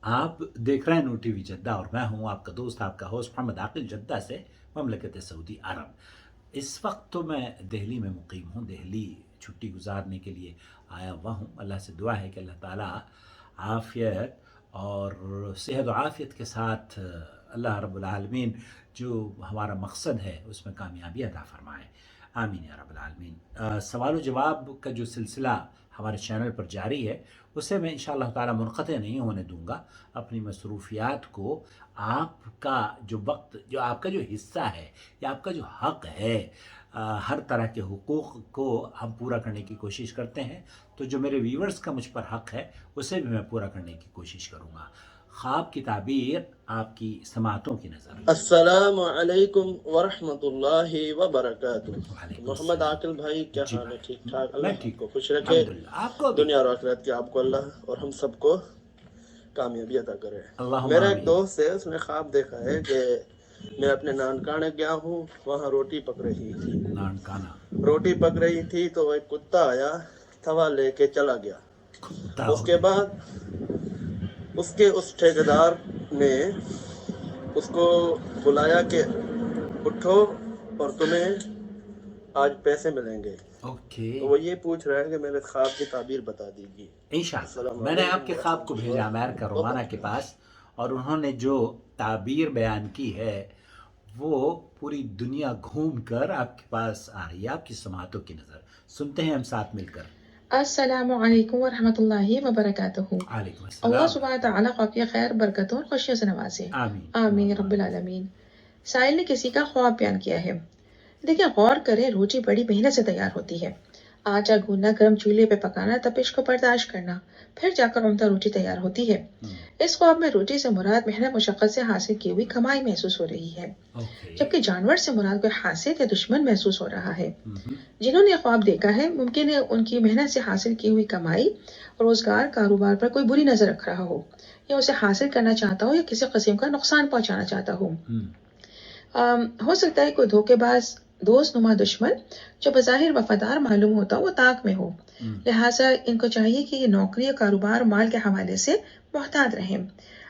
आप देख रहे हैं नूर टीवी जद्दा और मैं हूं आपका दोस्त आपका होस्ट मोहम्मद आकिल जद्दा से ममलकत सऊदी अरब। इस वक्त तो मैं दिल्ली में मुकीम हूं, दिल्ली छुट्टी गुजारने के लिए आया हुआ हूं। अल्लाह से दुआ है कि अल्लाह ताला आफ़ियत और सेहत व आफ़ियत के साथ अल्लाह रब्बुल आलमीन जो हमारा मकसद है उसमें कामयाबी अता फ़रमाए। आमीन या रब्बुल आलमीन। सवाल व जवाब का जो सिलसिला हमारे चैनल पर जारी है उसे मैं इंशाअल्लाह ताला मुनक़ते नहीं होने दूंगा। अपनी मसरूफ़ियात को आपका जो वक्त, जो आपका जो हिस्सा है या आपका जो हक़ है, हर तरह के हुकूक़ को हम पूरा करने की कोशिश करते हैं। तो जो मेरे व्यूअर्स का मुझ पर हक़ है उसे भी मैं पूरा करने की कोशिश करूँगा। ख्वाब की ताबीर आपकी समातों की नज़र। अस्सलामु अलैकुम वरहमतुल्लाहि वबरकातुहू। मोहम्मद आकिल भाई, क्या हाल है? ठीक ठाक? अल्लाह आपको खुश रखे, आपको दुनिया और आखिरत की आपको अल्लाह और हम सबको कामयाबी अता करे। अल्लाहुम्मा मेरा एक आमीन। दोस्त है, उसने ख्वाब देखा है कि मैं अपने नानकाने गया हूँ, वहाँ रोटी पक रही थी। नानकाना रोटी पक रही थी तो एक कुत्ता आया, तवा लेके चला गया। उसके बाद उसके उस ठेकेदार ने उसको बुलाया कि उठो और तुम्हें आज पैसे मिलेंगे। ओके, तो वो ये पूछ रहा है कि मेरे ख्वाब की ताबीर बता दीजिए। इंशाअल्लाह। मैंने आपके ख्वाब को भेजा अमेरिका रोमाना के पास और उन्होंने जो ताबीर बयान की है वो पूरी दुनिया घूम कर आपके पास आ रही है। आपकी समातों की नज़र सुनते हैं हम साथ मिलकर। अस्सलामु अलैकुम वरहमतुल्लाहि वबरकातुहू। वालेकुम अल्लाह अस्सलाम। सुब्हानहू व तआला को आपकी खैर, बरकतों और खुशियों से नवाजे। आमीन आमीन रब्बिल आलमीन। साहिल ने किसी का ख्वाब बयान किया है। देखिए, गौर करें, रोटी बड़ी मेहनत से तैयार होती है। आटा गूंदना, गर्म चूल्हे पे पकाना, तपिश को बर्दाश्त करना, फिर जाकर उम्दा रोटी तैयार होती है। इस ख्वाब में रोटी से मुराद मेहनत मुशक्कत से हासिल की हुई कमाई महसूस हो रही है, जबकि जानवर से मुराद कोई हासिल या दुश्मन महसूस हो रहा है। जिन्होंने ख्वाब देखा है, मुमकिन है उनकी मेहनत से हासिल की हुई कमाई, रोजगार, कारोबार पर कोई बुरी नजर रख रहा हो, या उसे हासिल करना चाहता हो, या किसी किस्म का नुकसान पहुंचाना चाहता हो। हो सकता है कोई धोखेबाज दोस्त नुमा दुश्मन जो बज़ाहिर वफादार मालूम होता हो वो ताक में हो। लिहाजा इनको चाहिए कि ये नौकरी या कारोबार माल के हवाले से मोहतात रहें।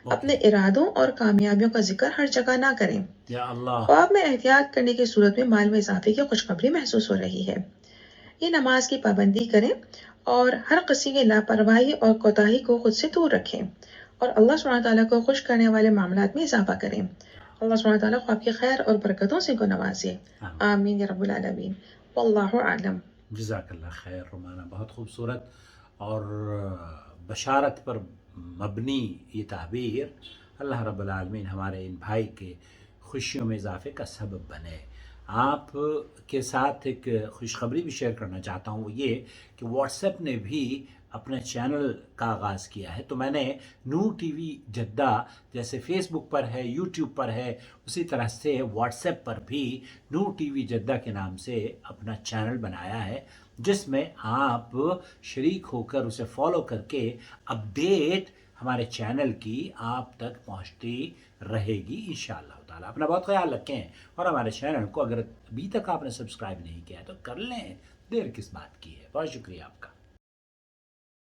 अपने इरादों और कामयाबियों का जिक्र हर जगह ना करें। ख्वाब में एहतियात करने की सूरत में माल में इजाफे की खुशखबरी महसूस हो रही है। ये नमाज की पाबंदी करें और हर किस्म की लापरवाही और कोताही को खुद से दूर रखें और अल्लाह सुब्हानहू तआला को खुश करने वाले मामलात में इजाफा करें। अल्लाह सुब्हानहू तआला को आपकी खैर और बरकतों से को नवाजे। आमीन या रब्बुल आलमीन। वल्लाहु आलम। जज़ाकल्लाह खैर रोमाना। बहुत खूबसूरत और बशारत पर मबनी ये ताबीर। अल्लाह रब्बुल आलमीन हमारे इन भाई के खुशियों में इजाफे का सबब बने। आप के साथ एक खुशखबरी भी शेयर करना चाहता हूँ, वो ये कि व्हाट्सएप ने भी अपने चैनल का आगाज़ किया है। तो मैंने नूर टीवी जद्दा जैसे फेसबुक पर है, यूट्यूब पर है, उसी तरह से व्हाट्सएप पर भी नूर टीवी जद्दा के नाम से अपना चैनल बनाया है, जिसमें आप शरीक होकर उसे फॉलो करके अपडेट हमारे चैनल की आप तक पहुंचती रहेगी इंशाअल्लाह ताला। अपना बहुत ख्याल रखें और हमारे चैनल को अगर अभी तक आपने सब्सक्राइब नहीं किया है तो कर लें, देर किस बात की है। बहुत शुक्रिया आपका।